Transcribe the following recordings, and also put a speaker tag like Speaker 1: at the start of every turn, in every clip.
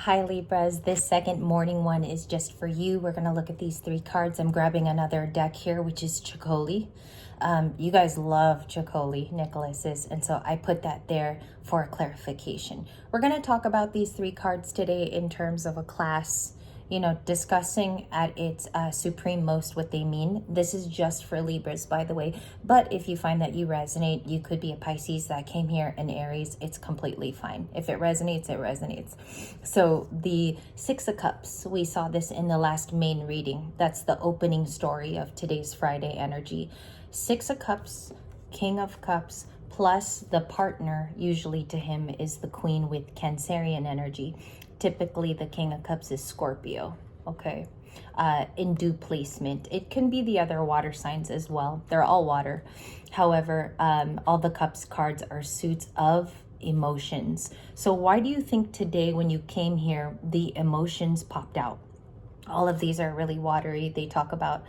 Speaker 1: Hi Libras, this second morning one is just for you. We're going to look at these three cards. I'm grabbing another deck here, which is Ceccoli. You guys love Ceccoli, Nicholas's, and so I put that there for a clarification. We're going to talk about these three cards today in terms of a class, discussing at its supreme most what they mean. This is just for Libras, by the way, but if you find that you resonate, you could be a Pisces that came here, an Aries, it's completely fine. If it resonates, it resonates. So the Six of Cups, we saw this in the last main reading. That's the opening story of today's Friday energy. Six of Cups, King of Cups, plus the partner, usually to him, is the Queen with Cancerian energy. Typically, the King of Cups is Scorpio, okay? In due placement. It can be the other water signs as well. They're all water. However, all the Cups cards are suits of emotions. So why do you think today when you came here, the emotions popped out? All of these are really watery. They talk about,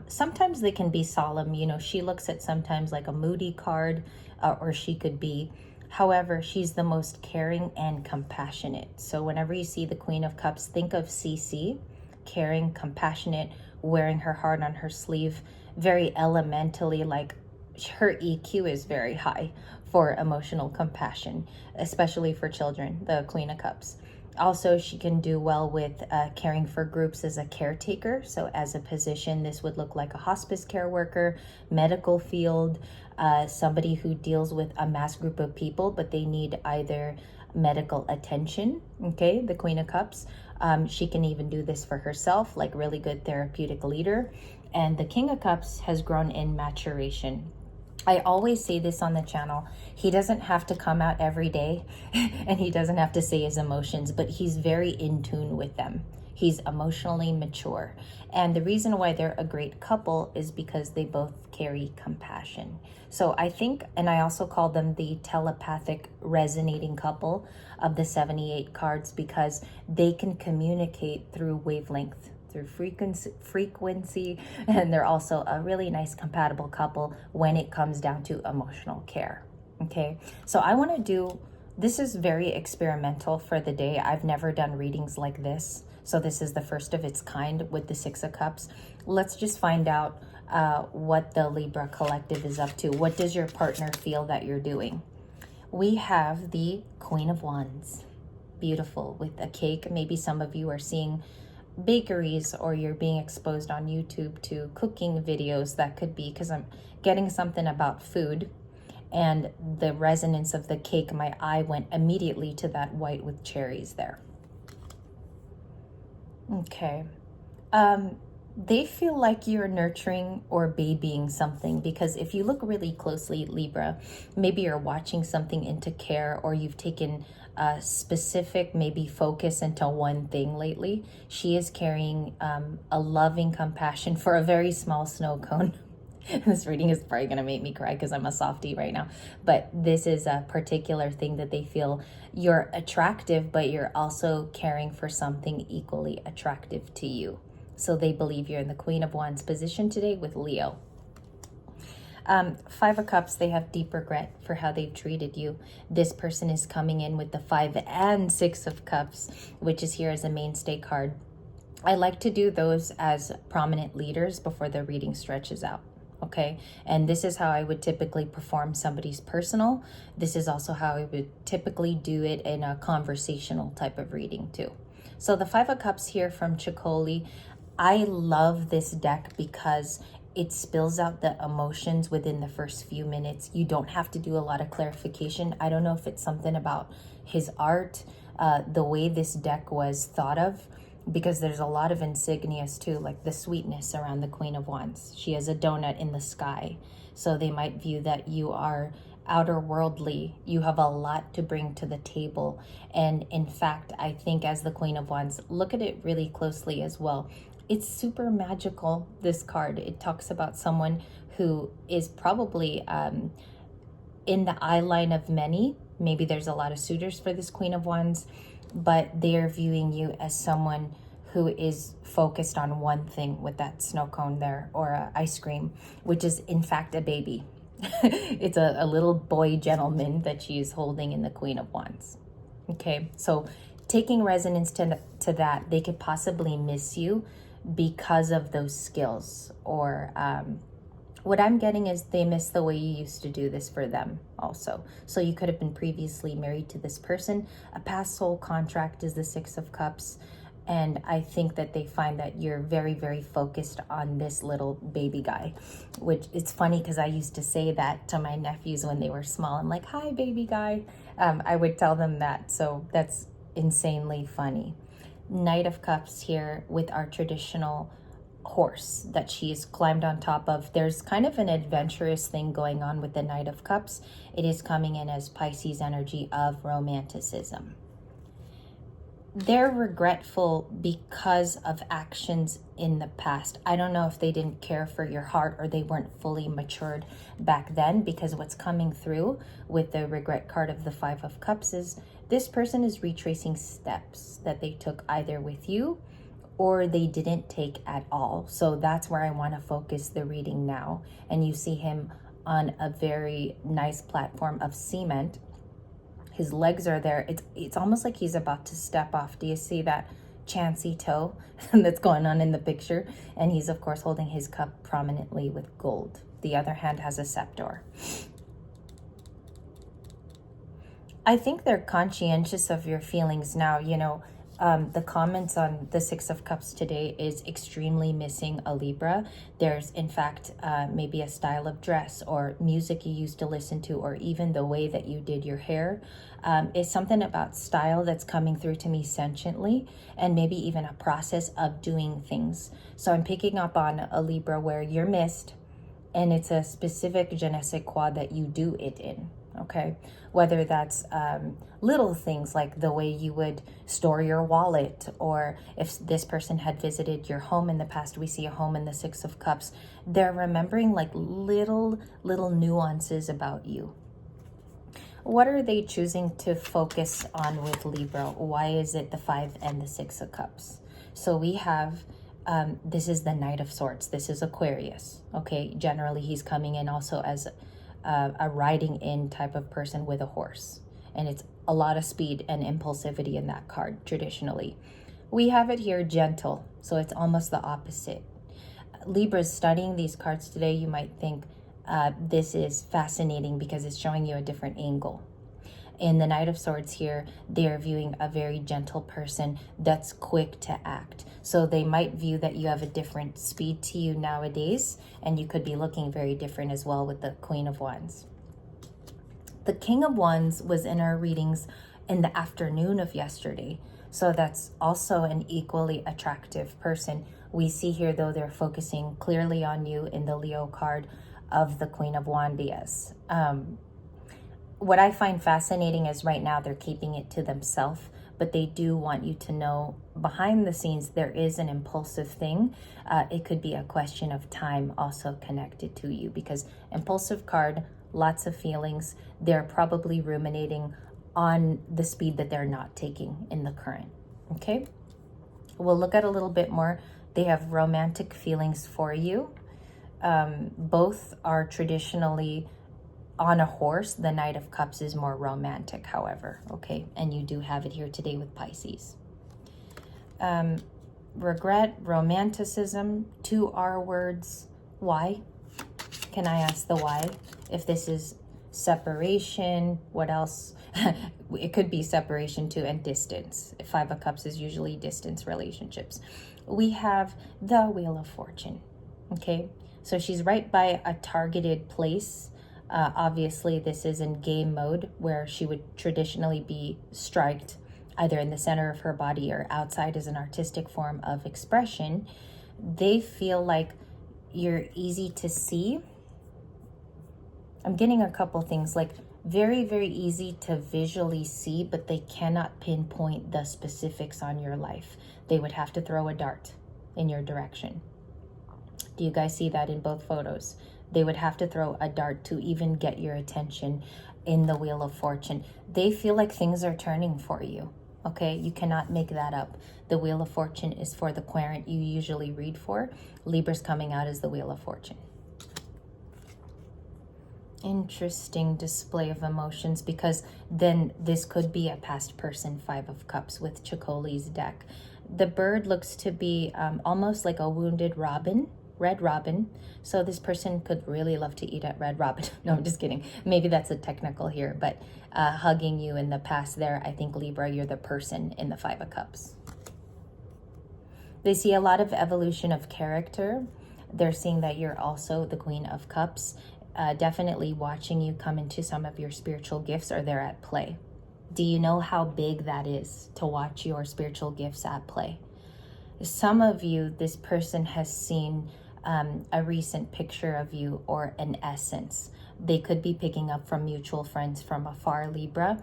Speaker 1: sometimes they can be solemn. She looks at sometimes like a moody card, or she could be. However, she's the most caring and compassionate. So whenever you see the Queen of Cups, think of CC, caring, compassionate, wearing her heart on her sleeve, very elementally, like her EQ is very high for emotional compassion, especially for children, the Queen of Cups. Also, she can do well with caring for groups as a caretaker. So as a position, this would look like a hospice care worker, medical field, somebody who deals with a mass group of people, but they need either medical attention, okay, the Queen of Cups. She can even do this for herself, like really good therapeutic leader. And the King of Cups has grown in maturation. I always say this on the channel. He doesn't have to come out every day and he doesn't have to say his emotions, but he's very in tune with them. He's emotionally mature. And the reason why they're a great couple is because they both carry compassion. So I think, and I also call them the telepathic resonating couple of the 78 cards, because they can communicate through wavelength, through frequency, and they're also a really nice compatible couple when it comes down to emotional care. Okay, so I want to do, this is very experimental for the day. I've never done readings like this, so this is the first of its kind with the Six of Cups. Let's just find out what the Libra collective is up to. What does your partner feel that you're doing? We have the Queen of Wands, beautiful, with a cake. Maybe some of you are seeing bakeries, or you're being exposed on YouTube to cooking videos. That could be because I'm getting something about food, and the resonance of the cake, my eye went immediately to that white with cherries there. Okay. They feel like you're nurturing or babying something, because if you look really closely, Libra, maybe you're watching something into care, or you've taken a specific maybe focus into one thing lately. She is carrying a loving compassion for a very small snow cone. This reading is probably going to make me cry because I'm a softie right now. But this is a particular thing that they feel you're attractive, but you're also caring for something equally attractive to you. So they believe you're in the Queen of Wands position today with Leo. Five of Cups, they have deep regret for how they've treated you. This person is coming in with the Five and Six of Cups, which is here as a mainstay card. I like to do those as prominent leaders before the reading stretches out. Okay, and this is how I would typically perform somebody's personal. This is also how I would typically do it in a conversational type of reading too. So the Five of Cups here from Ceccoli, I love this deck because it spills out the emotions within the first few minutes. You don't have to do a lot of clarification. I don't know if it's something about his art, the way this deck was thought of, because there's a lot of insignias too, like the sweetness around the Queen of Wands. She has a donut in the sky. So they might view that you are outer worldly. You have a lot to bring to the table. And in fact, I think as the Queen of Wands, look at it really closely as well. It's super magical, this card. It talks about someone who is probably in the eye line of many. Maybe there's a lot of suitors for this Queen of Wands, but they're viewing you as someone who is focused on one thing with that snow cone there, or ice cream, which is in fact a baby. It's a little boy gentleman that she is holding in the Queen of Wands. Okay, so taking resonance to that, they could possibly miss you because of those skills. Or what I'm getting is they miss the way you used to do this for them also. So you could have been previously married to this person. A past soul contract is the Six of Cups. And I think that they find that you're very, very focused on this little baby guy, which it's funny because I used to say that to my nephews when they were small. I'm like, hi, baby guy. I would tell them that. So that's insanely funny. Knight of Cups here with our traditional horse that she's climbed on top of. There's kind of an adventurous thing going on with the Knight of Cups. It is coming in as Pisces energy of romanticism. They're regretful because of actions in the past. I don't know if they didn't care for your heart or they weren't fully matured back then, because what's coming through with the regret card of the Five of Cups is this person is retracing steps that they took either with you or they didn't take at all. So that's where I want to focus the reading now. And you see him on a very nice platform of cement. His legs are there. It's almost like he's about to step off. Do you see that chancy toe that's going on in the picture? And he's, of course, holding his cup prominently with gold. The other hand has a scepter. I think they're conscientious of your feelings now. You know, the comments on the Six of Cups today is extremely missing a Libra. There's, in fact, maybe a style of dress or music you used to listen to, or even the way that you did your hair. It's something about style that's coming through to me sentiently, and maybe even a process of doing things. So I'm picking up on a Libra where you're missed, and it's a specific je ne sais quoi that you do it in. Okay, whether that's little things like the way you would store your wallet, or if this person had visited your home in the past. We see a home in the Six of Cups. They're remembering like little nuances about you. What are they choosing to focus on with Libra? Why is it the Five and the Six of Cups? So we have this is the Knight of Swords. This is Aquarius. Okay, generally he's coming in also as a riding in type of person with a horse, and it's a lot of speed and impulsivity in that card traditionally. We have it here gentle, so it's almost the opposite. Libras studying these cards today, you might think this is fascinating because it's showing you a different angle. In the Knight of Swords here, they're viewing a very gentle person that's quick to act. So they might view that you have a different speed to you nowadays, and you could be looking very different as well with the Queen of Wands. The King of Wands was in our readings in the afternoon of yesterday. So that's also an equally attractive person. We see here, though, they're focusing clearly on you in the Leo card of the Queen of Wands. What I find fascinating is right now they're keeping it to themselves, but they do want you to know behind the scenes there is an impulsive thing. It could be a question of time also connected to you, because impulsive card, lots of feelings. They're probably ruminating on the speed that they're not taking in the current. Okay, we'll look at a little bit more. They have romantic feelings for you. Both are traditionally on a horse. The Knight of Cups is more romantic, however. Okay, and you do have it here today with Pisces. Regret, romanticism, two R words. Why? Can I ask the why? If this is separation, what else? It could be separation too, and distance. Five of Cups is usually distance relationships. We have the Wheel of Fortune. Okay, so she's right by a targeted place. Obviously, this is in game mode where she would traditionally be striked either in the center of her body or outside as an artistic form of expression. They feel like you're easy to see. I'm getting a couple things like very, very easy to visually see, but they cannot pinpoint the specifics on your life. They would have to throw a dart in your direction. Do you guys see that in both photos? They would have to throw a dart to even get your attention in the Wheel of Fortune. They feel like things are turning for you. Okay, you cannot make that up. The Wheel of Fortune is for the querent you usually read for. Libra's coming out as the Wheel of Fortune. Interesting display of emotions, because then this could be a past person, Five of Cups with Ceccoli's deck. The bird looks to be almost like a wounded robin, red robin. So this person could really love to eat at Red Robin. No, I'm just kidding. Maybe that's a technical here, but hugging you in the past there, I think Libra, you're the person in the Five of Cups. They see a lot of evolution of character. They're seeing that you're also the Queen of Cups. Definitely watching you come into some of your spiritual gifts, or they're at play. Do you know how big that is to watch your spiritual gifts at play? Some of you, this person has seen a recent picture of you or an essence. They could be picking up from mutual friends from afar, Libra,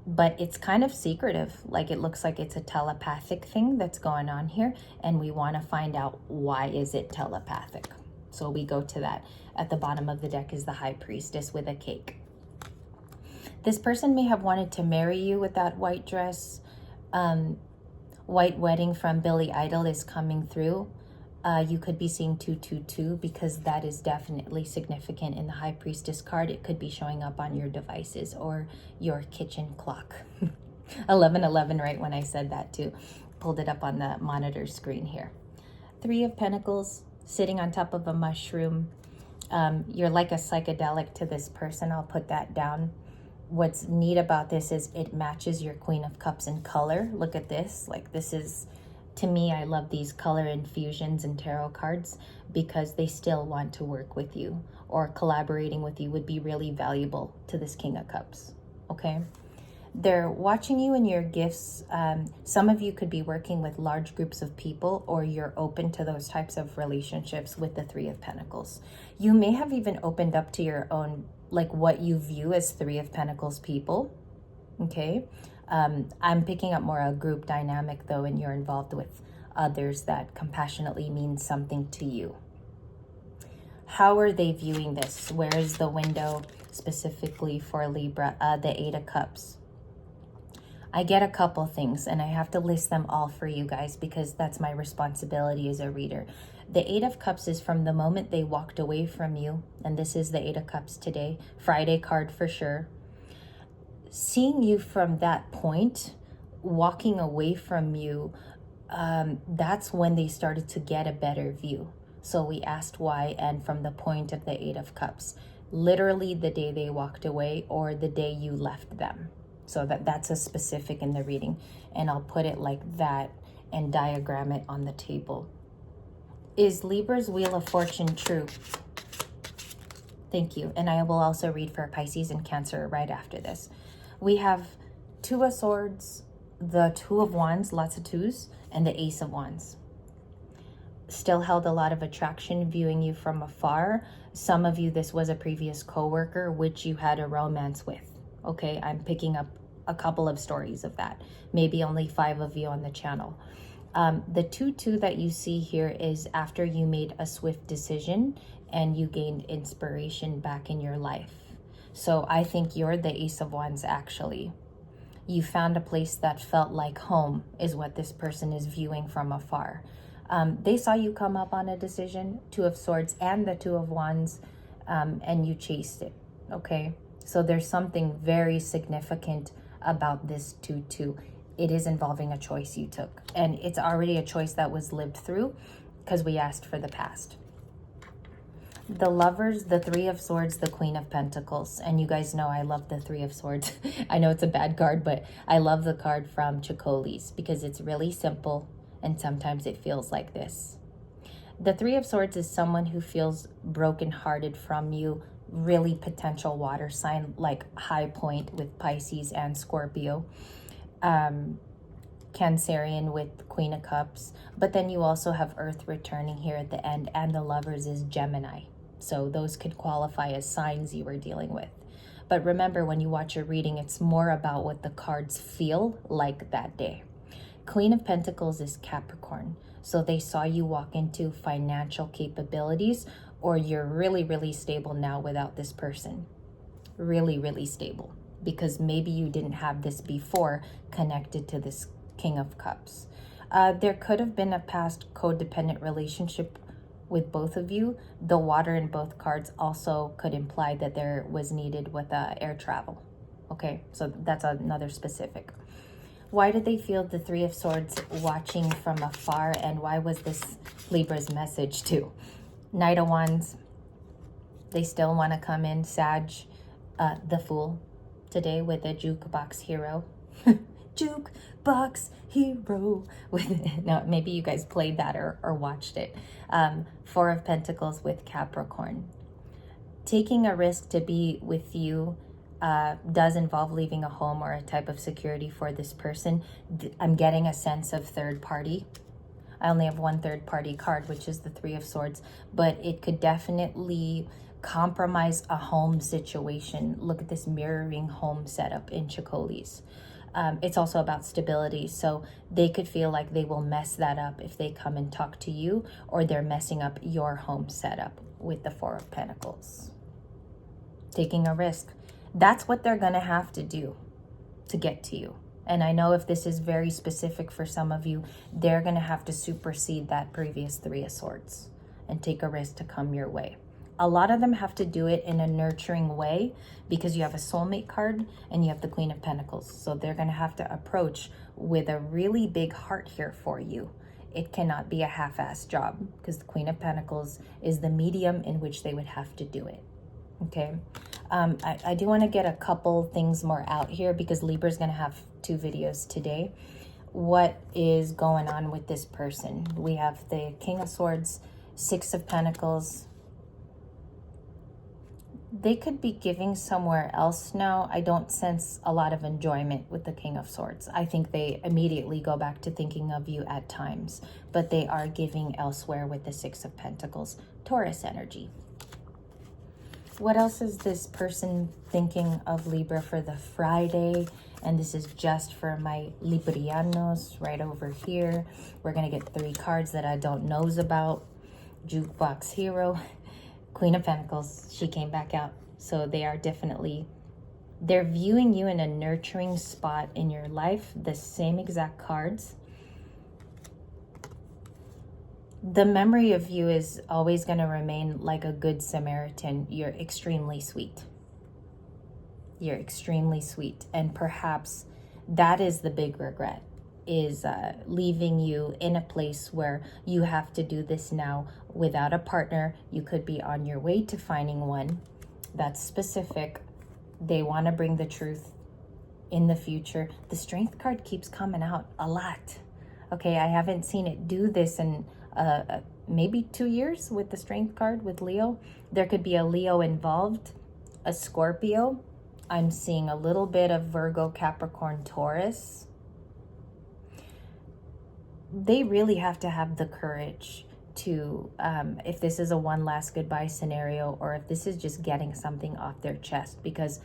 Speaker 1: but it's kind of secretive. Like, it looks like it's a telepathic thing that's going on here, and we want to find out why is it telepathic. So we go to that. At the bottom of the deck is the High Priestess with a cake. This person may have wanted to marry you with that white dress. White Wedding from Billy Idol is coming through. You could be seeing 222 because that is definitely significant in the High Priestess card. It could be showing up on your devices or your kitchen clock. 1111, right when I said that too. Pulled it up on the monitor screen here. Three of Pentacles, sitting on top of a mushroom. You're like a psychedelic to this person. I'll put that down. What's neat about this is it matches your Queen of Cups in color. Look at this. Like, this is, to me, I love these color infusions and tarot cards because they still want to work with you, or collaborating with you would be really valuable to this King of Cups. Okay. They're watching you and your gifts. Some of you could be working with large groups of people, or you're open to those types of relationships with the Three of Pentacles. You may have even opened up to your own, like what you view as Three of Pentacles people. Okay. I'm picking up more a group dynamic though, and you're involved with others that compassionately means something to you. How are they viewing this? Where is the window specifically for Libra? The Eight of Cups. I get a couple things, and I have to list them all for you guys because that's my responsibility as a reader. The Eight of Cups is from the moment they walked away from you, and this is the Eight of Cups today. Friday card for sure. Seeing you from that point, walking away from you, that's when they started to get a better view. So we asked why, and from the point of the Eight of Cups, literally the day they walked away or the day you left them. So that's a specific in the reading, and I'll put it like that and diagram it on the table. Is Libra's Wheel of Fortune true? Thank you. And I will also read for Pisces and Cancer right after this. We have Two of Swords, the Two of Wands, lots of twos, and the Ace of Wands. Still held a lot of attraction, viewing you from afar. Some of you, this was a previous coworker, which you had a romance with. Okay, I'm picking up a couple of stories of that. Maybe only 5 of you on the channel. The 2-2 that you see here is after you made a swift decision and you gained inspiration back in your life. So I think you're the Ace of Wands actually. You found a place that felt like home is what this person is viewing from afar. They saw you come up on a decision, Two of Swords and the Two of Wands, and you chased it, okay? So there's something very significant about this 2-2. It is involving a choice you took, and it's already a choice that was lived through because we asked for the past. The Lovers, the Three of Swords, the Queen of Pentacles, and you guys know I love the Three of Swords. I know it's a bad card, but I love the card from Ceccoli's because it's really simple, and sometimes it feels like this. The Three of Swords is someone who feels brokenhearted from you, really potential water sign, like high point with Pisces and Scorpio. Cancerian with Queen of Cups, but then you also have Earth returning here at the end, and the Lovers is Gemini. So those could qualify as signs you were dealing with. But remember, when you watch a reading, it's more about what the cards feel like that day. Queen of Pentacles is Capricorn. So they saw you walk into financial capabilities, or you're really, really stable now without this person. Really, really stable. Because maybe you didn't have this before connected to this King of Cups. There could have been a past codependent relationship with both of you, the water in both cards also could imply that there was needed with air travel. Okay, so that's another specific. Why did they feel the Three of Swords watching from afar, and why was this Libra's message too? Knight of Wands, they still want to come in. Sag, the Fool today with a jukebox hero. Jukebox hero. No, maybe you guys played that or watched it. Four of Pentacles with Capricorn. Taking a risk to be with you does involve leaving a home or a type of security for this person. I'm getting a sense of third party. I only have one third party card, which is the Three of Swords, but it could definitely compromise a home situation. Look at this mirroring home setup in Ceccoli's. It's also about stability, so they could feel like they will mess that up if they come and talk to you, or they're messing up your home setup with the Four of Pentacles. Taking a risk. That's what they're going to have to do to get to you. And I know if this is very specific for some of you, they're going to have to supersede that previous Three of Swords and take a risk to come your way. A lot of them have to do it in a nurturing way because you have a soulmate card and you have the Queen of Pentacles. So they're going to have to approach with a really big heart here for you. It cannot be a half-assed job because the Queen of Pentacles is the medium in which they would have to do it. Okay. I do want to get a couple things more out here because Libra is going to have 2 videos today. What is going on with this person? We have the King of Swords, Six of Pentacles. They could be giving somewhere else now. I don't sense a lot of enjoyment with the King of Swords. I think they immediately go back to thinking of you at times, but they are giving elsewhere with the Six of Pentacles. Taurus energy. What else is this person thinking of Libra for the Friday? And this is just for my Librianos right over here. We're going to get 3 cards that I don't knows about. Jukebox hero, Queen of Pentacles. She came back out. So they are definitely, they're viewing you in a nurturing spot in your life. The same exact cards. The memory of you is always going to remain like a good Samaritan. You're extremely sweet. You're extremely sweet. And perhaps that is the big regret, is leaving you in a place where you have to do this now without a partner. You could be on your way to finding one. That's specific. They want to bring the truth in the future. The Strength card keeps coming out a lot. Okay, I haven't seen it do this in maybe 2 years with the Strength card with Leo. There could be a Leo involved, a Scorpio. I'm seeing a little bit of Virgo, Capricorn, Taurus. They really have to have the courage to, if this is a one last goodbye scenario, or if this is just getting something off their chest, because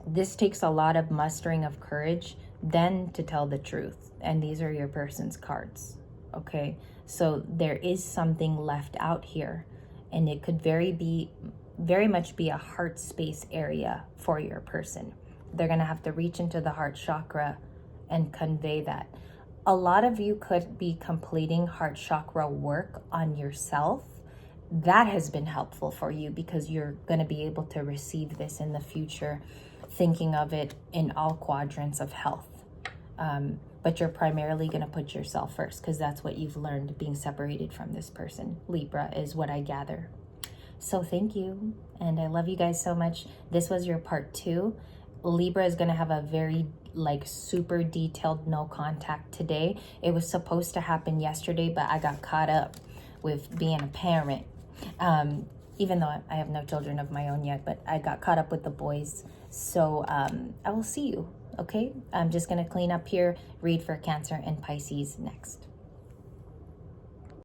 Speaker 1: this takes a lot of mustering of courage then to tell the truth. And these are your person's cards. Okay, so there is something left out here, and it could very much be a heart space area for your person. They're going to have to reach into the heart chakra and convey that. A lot of you could be completing heart chakra work on yourself. That has been helpful for you because you're going to be able to receive this in the future, thinking of it in all quadrants of health. But you're primarily going to put yourself first because that's what you've learned being separated from this person. Libra is what I gather. So thank you. And I love you guys so much. This was your part 2. Libra is going to have a very super detailed no contact today. It was supposed to happen yesterday, but I got caught up with being a parent. Even though I have no children of my own yet, but I got caught up with the boys. So I will see you. Okay, I'm just going to clean up here, read for Cancer and Pisces next.